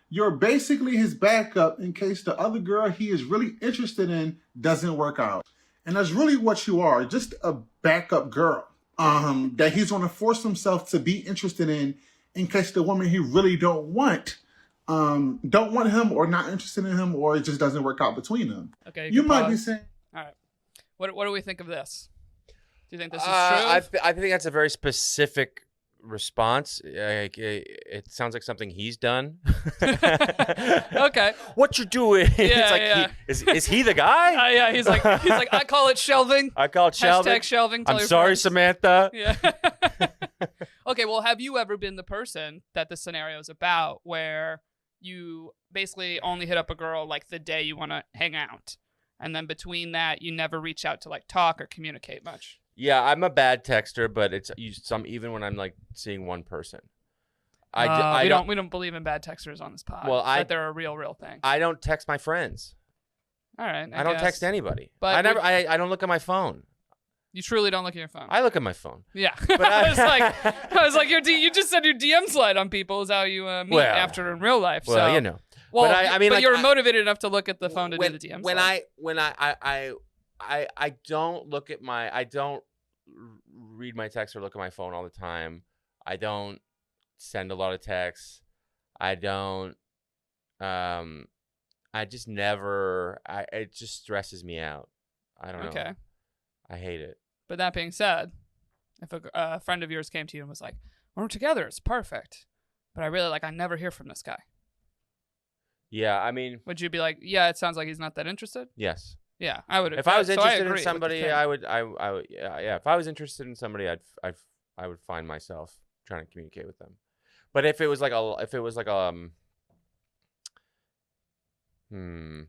You're basically his backup in case the other girl he is really interested in doesn't work out. And that's really what you are, just a backup girl that he's going to force himself to be interested in case the woman he really don't want him or not interested in him, or it just doesn't work out between them. Okay, You can might be pause. saying, All right. What do we think of this? Do you think this is I true? think that's a very specific response. It sounds like something he's done. Okay. What you doing? Yeah, It's like yeah. Is he the guy? Yeah, he's like, I call it shelving. I call it shelving. Hashtag shelving. Tell I'm your sorry, friends. Samantha. Yeah. Okay, well, have you ever been the person that this scenario is about where you basically only hit up a girl like the day you want to hang out, and then between that you never reach out to like talk or communicate much? Yeah, I'm a bad texter, but it's even when I'm like seeing one person. I we don't believe in bad texters on this pod. Well, that they're a real thing. I don't text my friends. All right. I don't guess. text anybody. But I don't look at my phone. You truly don't look at your phone. I look at my phone. Yeah. But I was like, you just said your DM slide on people is how you meet Well, after in real life. Well, so. you know. Well, but I mean, but like, you're motivated enough to look at the phone to when, do the DM when slide. I don't look at I don't read my texts or look at my phone all the time. I don't send a lot of texts. I don't. I just never. It just stresses me out. I don't know. Okay. I hate it. But that being said, if a friend of yours came to you and was like, "We're together, it's perfect," but I never hear from this guy. Yeah, I mean, Would you be like, "Yeah, it sounds like he's not that interested"? yes. Yeah, I would. If I was so interested agree in with the somebody, thing. I would. Yeah. If I was interested in somebody, I would find myself trying to communicate with them. But if it was like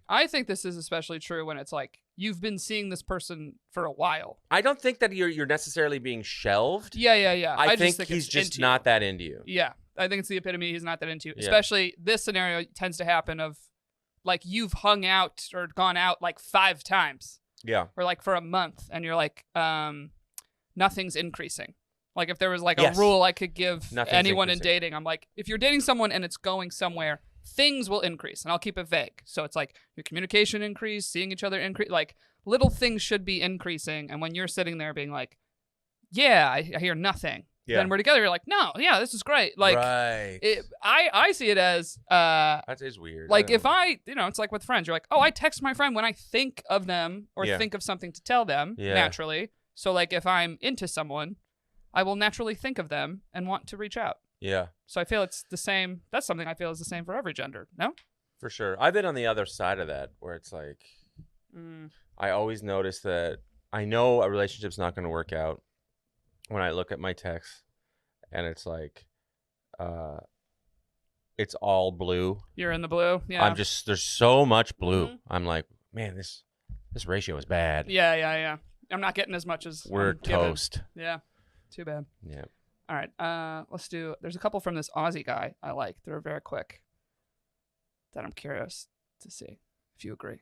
I think this is especially true when it's like you've been seeing this person for a while. I don't think that you're necessarily being shelved. Yeah. I just think he's it's just into not you. that into you. Yeah, I think it's the epitome he's not that into you. Yeah. Especially this scenario tends to happen of like you've hung out or gone out like 5 times Yeah. or like for a month and you're like, nothing's increasing. Like if there was like Yes. a rule I could give Nothing's anyone in increasing. dating, I'm like, if you're dating someone and it's going somewhere, things will increase. And I'll keep it vague. So it's like your communication increase, seeing each other increase, like little things should be increasing. And when you're sitting there being like, yeah, I hear nothing. Yeah. Then we're together. You're like, no, yeah, this is great. Like, right. I see it as That is weird. like I if don't know. it's like with friends, you're like, oh, I text my friend when I think of them or Yeah. think of something to tell them Yeah. naturally. So like if I'm into someone, I will naturally think of them and want to reach out. Yeah, So I feel it's the same. That's something I feel is the same for every gender. No? for sure. I've been on the other side of that where it's like I always notice that I know a relationship's not going to work out when I look at my texts and it's like it's all blue. You're in the blue. Yeah. I'm just there's so much blue. Mhm. I'm like, man, this ratio is bad. Yeah. I'm not getting as much as We're I'm given. toast. Yeah. Too bad. Yeah. All right. Let's do. There's a couple from this Aussie guy I like. They're very quick. That I'm curious to see if you agree.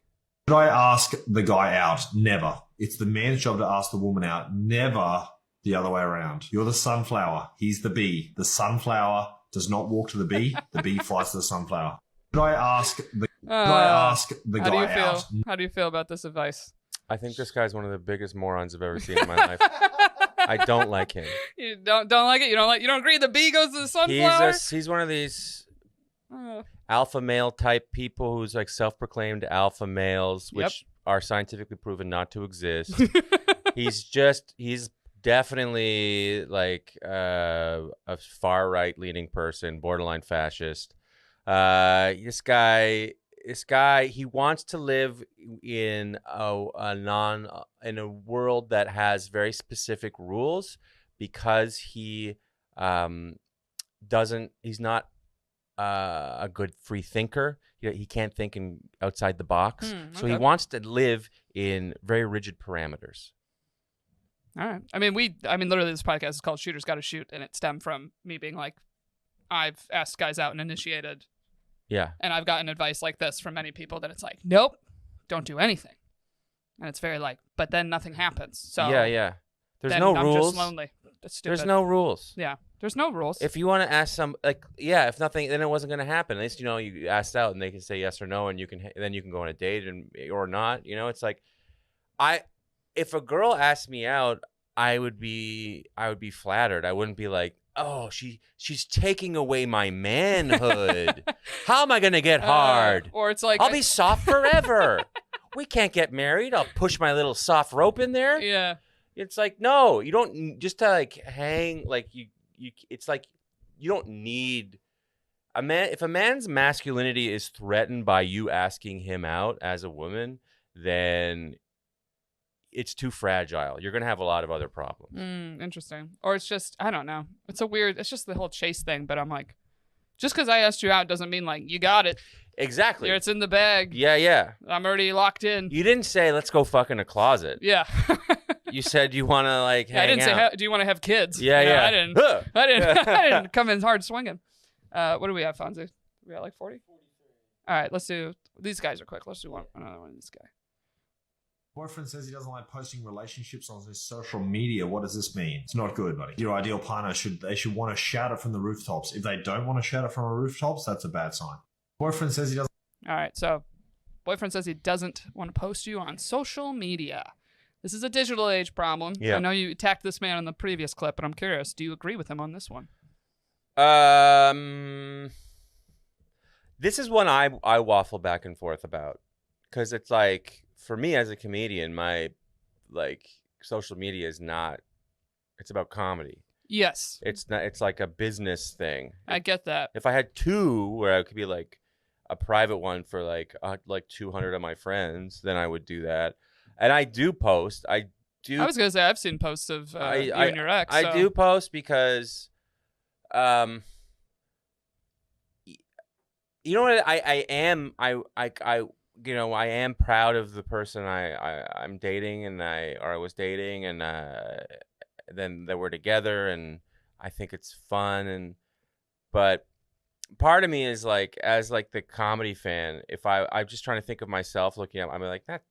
Should I ask the guy out? Never. It's the man's job to ask the woman out. Never the other way around. You're the sunflower. He's the bee. The sunflower does not walk to the bee. The bee flies to the sunflower. Should I ask the How do you guy feel? out? How do you feel about this advice? I think this guy's one of the biggest morons I've ever seen in my life. I don't like him. You don't like it. You don't agree. The bee goes to the sunflower. He's one of these Uh, alpha male type people who's like self-proclaimed alpha males, Yep. which are scientifically proven not to exist. he's definitely like a far right leaning person, borderline fascist. This guy, he wants to live in a world that has very specific rules because he's not a good free thinker. He can't think outside the box. So he okay. wants to live in very rigid parameters. All right. I mean, literally, this podcast is called Shooters Gotta Shoot, and it stemmed from me being like, I've asked guys out and initiated, Yeah. and I've gotten advice like this from many people that it's like, nope, don't do anything. And it's very like, but then nothing happens. So Yeah. There's then no I'm rules. just lonely. That's stupid. There's no rules. Yeah. There's no rules. If you want to ask if nothing, then it wasn't going to happen. At least you asked out, and they can say yes or no, and then you can go on a date or not. It's like, if a girl asked me out, I would be flattered. I wouldn't be like, oh, she's taking away my manhood. How am I going to get hard? Or it's like, I'll be soft forever. We can't get married. I'll push my little soft rope in there. yeah. It's like, no, you don't just to like hang like you it's like you don't need a man. If a man's masculinity is threatened by you asking him out as a woman, then it's too fragile. You're going to have a lot of other problems. Interesting. Or it's just, I don't know. It's just the whole chase thing, but I'm like, just because I asked you out doesn't mean like you got it. Exactly. It's in the bag. Yeah. I'm already locked in. You didn't say, let's go fuck in a closet. Yeah. You said you want to like hang I didn't out. say, do you want to have kids? Yeah, No, yeah. I didn't come in hard swinging. What do we have, Fonzie? We got like 40? All right, let's do, these guys are quick. Let's do another one of this guy. Boyfriend says he doesn't like posting relationships on his social media. What does this mean? It's not good, buddy. Your ideal partner should want to shout it from the rooftops. If they don't want to shout it from the rooftops, that's a bad sign. Boyfriend says he doesn't. All right, so boyfriend says he doesn't want to post you on social media. This is a digital age problem. Yeah. I know you attacked this man in the previous clip, but I'm curious. Do you agree with him on this one? This is one I waffle back and forth about, because it's like, for me as a comedian, my like social media is not. It's about comedy. Yes, It's not. It's like a business thing. I get that. If I had two, where I could be like a private one for like 200 of my friends, then I would do that. And I do post. I was gonna say I've seen posts of you and your ex. I so- do post because, you know what? I am proud of the person I'm dating, and I was dating, and then that we're together, and I think it's fun, but part of me is like, as like the comedy fan, if I'm just trying to think of myself looking up, I'm like, what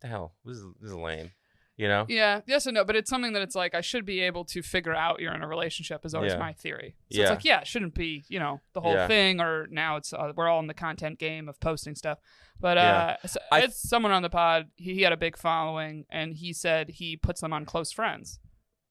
the hell? This is lame, you know? Yeah, yes and no, but it's something that it's like I should be able to figure out you're in a relationship is always Yeah. my theory. So Yeah. it's like, yeah, it shouldn't be, the whole Yeah. thing, or now it's we're all in the content game of posting stuff. But Yeah. so I- it's someone on the pod, he had a big following, and he said he puts them on close friends.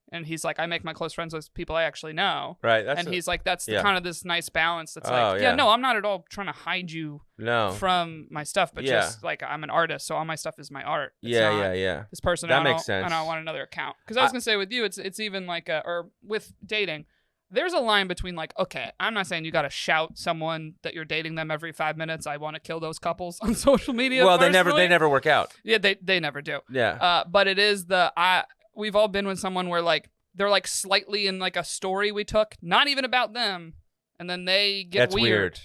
And he's like, I make my close friends with people I actually know. Right. He's like, that's yeah. kind of this nice balance that's Oh, like, yeah. no, I'm not at all trying to hide you no. from my stuff, but Yeah. just like I'm an artist, so all my stuff is my art. It's Yeah, not yeah. this person. That I makes don't, sense. I don't want another account. Because I was gonna say with you, it's even like or with dating, there's a line between like, okay, I'm not saying you got to shout someone that you're dating them every 5 minutes. I want to kill those couples on social media. Well, they personally. never work out. Yeah, they never do. Yeah. But it is we've all been with someone where like they're like slightly in like a story we took, not even about them, and then they get That's weird.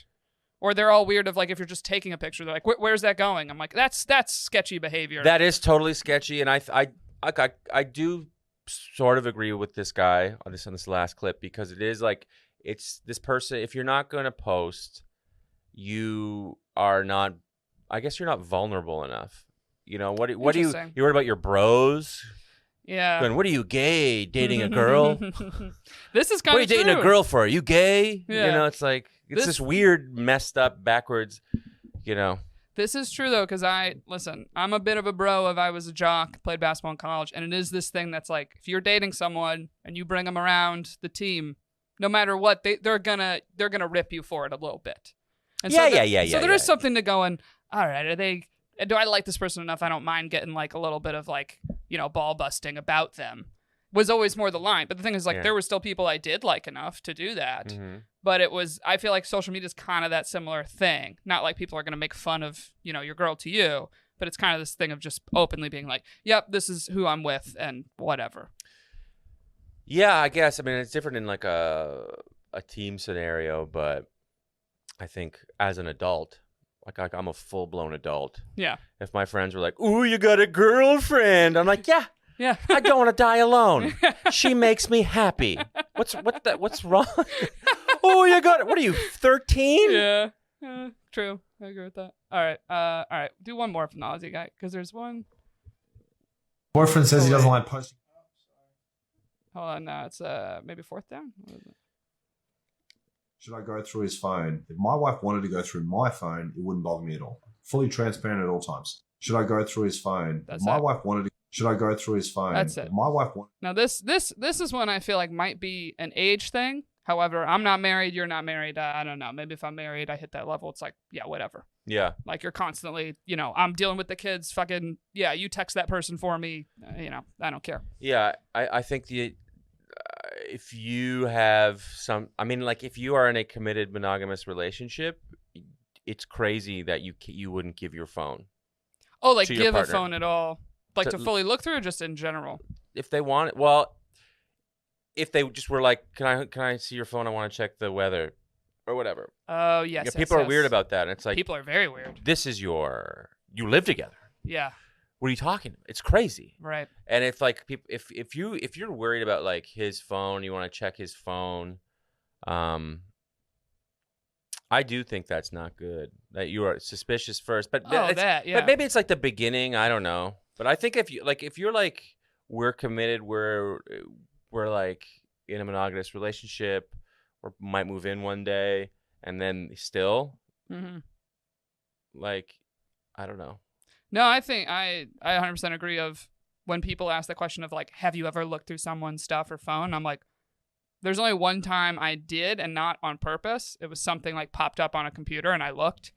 Or they're all weird of like if you're just taking a picture, they're like, where's that going? I'm like, that's sketchy behavior. That is totally sketchy, and I do sort of agree with this guy on this last clip, because it is like, it's this person. If you're not going to post, you are not. I guess you're not vulnerable enough. You know what? What do you? Interesting. You're worried about your bros? Yeah. Going, what are you, gay? Dating a girl? This is What kind are you of dating a girl for? Are you gay? Yeah. You know, it's like it's this weird, messed up, backwards. You know. This is true though, because I'm a bit of a bro. If I was a jock, played basketball in college, and it is this thing that's like, if you're dating someone and you bring them around the team, no matter what, they're gonna rip you for it a little bit. And Yeah. So there is something to going. All right, do I like this person enough? I don't mind getting like a little bit of like, ball busting about them. Was always more the line. But the thing is, like, there were still people I did like enough to do that. Mm-hmm. But I feel like social media is kind of that similar thing. Not like people are going to make fun of, your girl to you, but it's kind of this thing of just openly being like, yep, this is who I'm with and whatever. Yeah, I guess. I mean, it's different in like a team scenario, but I think as an adult, like I'm a full-blown adult. Yeah. If my friends were like, "Ooh, you got a girlfriend," I'm like, "Yeah, Yeah. I don't want to die alone. She makes me happy. What's wrong? Oh, you got it. What are you, 13? Yeah. True. I agree with that. All right. Do one more from the Aussie guy, because there's one. Boyfriend says he doesn't like posting. Hold on. Now it's maybe fourth down. What is it? Should I go through his phone? If my wife wanted to go through my phone, it wouldn't bother me at all. Fully transparent at all times. Should I go through his phone? That's If my it. wife wanted to. Should I go through his phone? That's it. If my wife wanted. Now this is one I feel like might be an age thing. However, I'm not married. You're not married. I don't know. Maybe if I'm married, I hit that level. It's like, yeah, whatever. Yeah. Like you're constantly, I'm dealing with the kids. Fucking, yeah, you text that person for me. I don't care. Yeah, I think if you have like if you are in a committed monogamous relationship, it's crazy that you wouldn't give your phone. Oh, like To your give a partner. phone at all. Like To- to fully look through, or just in general. If they want it, well, if they just were like, can I see your phone? I want to check the weather or whatever. Oh yes. Yeah, people are weird about that. And it's like, People are very weird. this is you live together. Yeah. What are you talking about? It's crazy. Right. And if like people, if you're worried about like his phone, you want to check his phone, I do think that's not good. That you are suspicious first, but Yeah. but maybe it's like the beginning. I don't know. But I think if you're like, we're committed, we're like in a monogamous relationship, or might move in one day, and then still, like, I don't know. No, I think I 100% agree. Of when people ask the question of like, have you ever looked through someone's stuff or phone? I'm like, there's only one time I did, and not on purpose. It was something like popped up on a computer and I looked,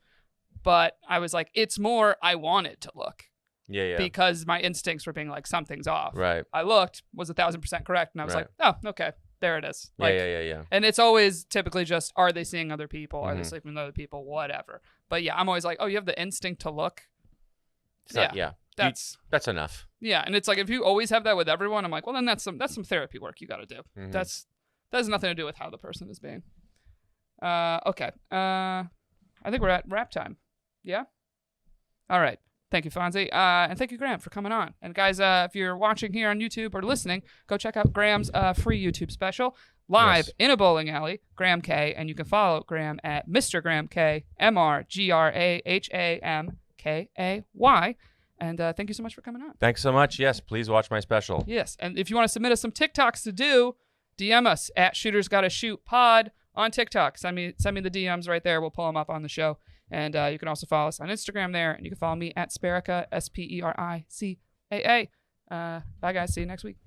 but I was like, it's more I wanted to look. Yeah. Because my instincts were being like, something's off. Right. I looked, was 1,000% correct, and I was Right. like, oh, okay, there it is. Like, Yeah. and it's always typically just, are they seeing other people? Are they Mhm. sleeping with other people? Whatever. But yeah, I'm always like, oh, you have the instinct to look. It's not, yeah. That's enough. Yeah, and it's like, if you always have that with everyone, I'm like, well, then that's some therapy work you got to do. Mhm. That has nothing to do with how the person is being. Okay. I think we're at wrap time. Yeah. All right. Thank you, Fonzie. And thank you, Graham, for coming on. And guys, if you're watching here on YouTube or listening, go check out Graham's free YouTube special live Yes. in a bowling alley, Graham K. And you can follow Graham at Mr. Graham K, MrGrahamKay. And thank you so much for coming on. Thanks so much. Yes, please watch my special. Yes, and if you want to submit us some TikToks to do, DM us at Shooters Gotta Shoot Pod on TikTok. Send me the DMs right there. We'll pull them up on the show. And you can also follow us on Instagram there, and you can follow me at Spericaa, SPERICAA. Bye guys, see you next week.